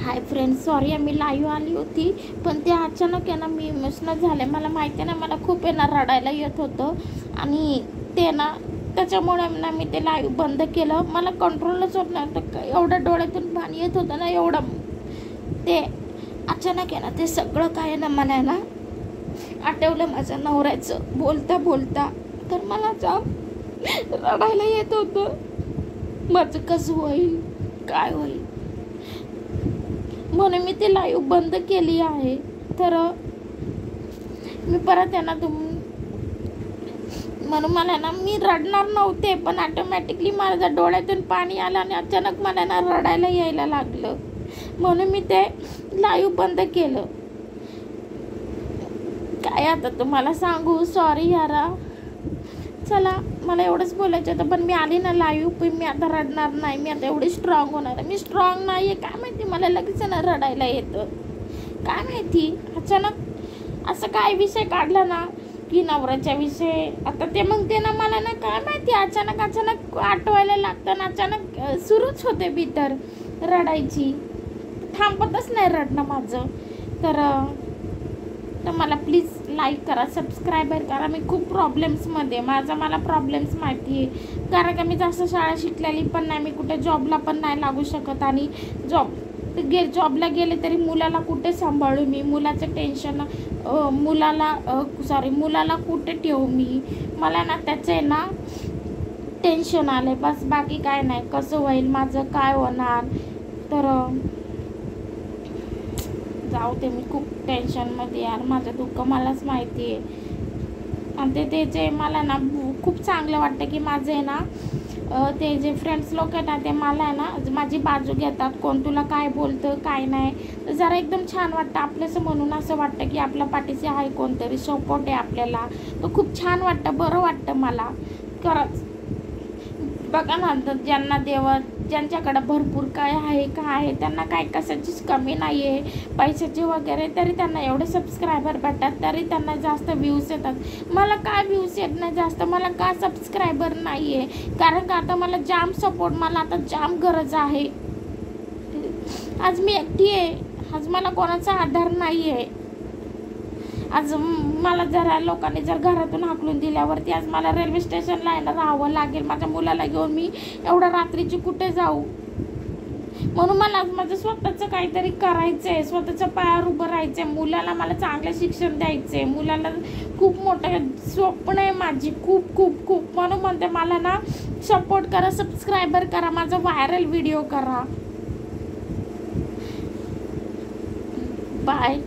Hi friends, sorry मी live आली होती, पण ते अचानक आहे ना मी इमोशनल झाले. मला माहिती आहे ना, मला खूप आहे ना रडायला येत होतं आणि ते ना त्याच्यामुळे ना मी ते लाईव्ह बंद केलं. मला कंट्रोलच होत नव्हतं, एवढं डोळ्यातून पाणी येत होतं ना, एवढं ते अचानक आहे ना ते सगळं काय ना मला ना आठवलं माझ्या नवऱ्याचं बोलता बोलता. तर मला जाम रडायला येत होतं. माझं कसं होईल, काय होईल, म्हणून मी ती लाईव्ह बंद केली आहे. तर मी परत आहे ना म्हणून मला ना मी रडणार नव्हते, पण ऑटोमॅटिकली माझ्या डोळ्यातून पाणी आलं आणि अचानक मला ना रडायला यायला लागलं, म्हणून मी ते लाईव्ह बंद केलं. काय आता तुम्हाला सांगू, सॉरी यारा. चला, मला एवढंच बोलायचं होतं, पण मी आली ना लाईव्ह, पण मी आता रडणार नाही. मी आता एवढी स्ट्रॉंग होणार आहे. मी स्ट्रॉंग नाही आहे, काय माहिती, मला लगेच ना रडायला येतं. काय माहिती अचानक असं काय विषय काढला ना की नवऱ्याच्या विषय. आता ते म्हणते ना मला ना काय माहिती अचानक आठवायला लागतं ना, अचानक सुरूच होते मी तर रडायची. थांबतच नाही रडणं माझं. तर मला प्लीज लाईक करा, सबस्क्राईबर करा. मी खूप प्रॉब्लेम्समध्ये, मला प्रॉब्लेम्स माहिती आहे, कारण का मी जास्त शाळा शिकलेली पण नाही, मी कुठे जॉबला पण नाही लागू शकत. आणि जॉबला गेले तरी मुलाला कुठे सांभाळू मी, मुलाचं टेन्शन, मुलाला कुठे ठेवू मी. मला ना त्याचं आहे ना टेन्शन आलं बस, बाकी काय नाही. कसं होईल माझं, काय होणार. तर जाऊ ते, मी खूप टेन्शनमध्ये यार. माझं दुःख मलाच माहिती आहे. आणि ते जे मला ना खूप चांगलं वाटतं की माझे ना ते जे फ्रेंड्स लोक आहेत ना, ते मला आहे ना माझी बाजू घेतात. कोण तुला काय बोलतं काय नाही, तर जरा एकदम छान वाटतं आपल्याचं. म्हणून असं वाटतं की आपल्या पाठीशी आहे कोणतरी, सपोर्ट आहे आपल्याला. तर खूप छान वाटतं, बरं वाटतं मला खरंच. बघा ना, ज्यांच्याकडं भरपूर काय आहे त्यांना काय कशाचीच कमी नाही आहे पैशाची वगैरे, तरी त्यांना एवढे सबस्क्रायबर भेटतात, तरी त्यांना जास्त व्ह्यूज येतात. मला काय व्ह्यूज येत नाही जास्त, मला का सबस्क्रायबर नाही आहे, कारण का आता मला जाम सपोर्ट, मला आता जाम गरज आहे. आज मी एकटी आहे, आज मला कोणाचा आधार नाही आहे. आज मला जरा लोकांनी जर घरातून हाकलून दिल्यावरती आज मला रेल्वे स्टेशनला आहे ना राहावं लागेल. माझ्या मुलाला घेऊन मी एवढ्या रात्रीची कुठे जाऊ. म्हणून मला आज माझं स्वतःचं काहीतरी करायचं आहे, स्वतःच्या पायावर उभं राहायचं आहे. मुलाला मला चांगलं शिक्षण द्यायचं आहे, मुलाला खूप मोठं स्वप्न आहे माझी, खूप खूप खूप. म्हणून म्हणते मला ना सपोर्ट करा, सबस्क्रायबर करा, माझा व्हायरल व्हिडिओ करा. बाय.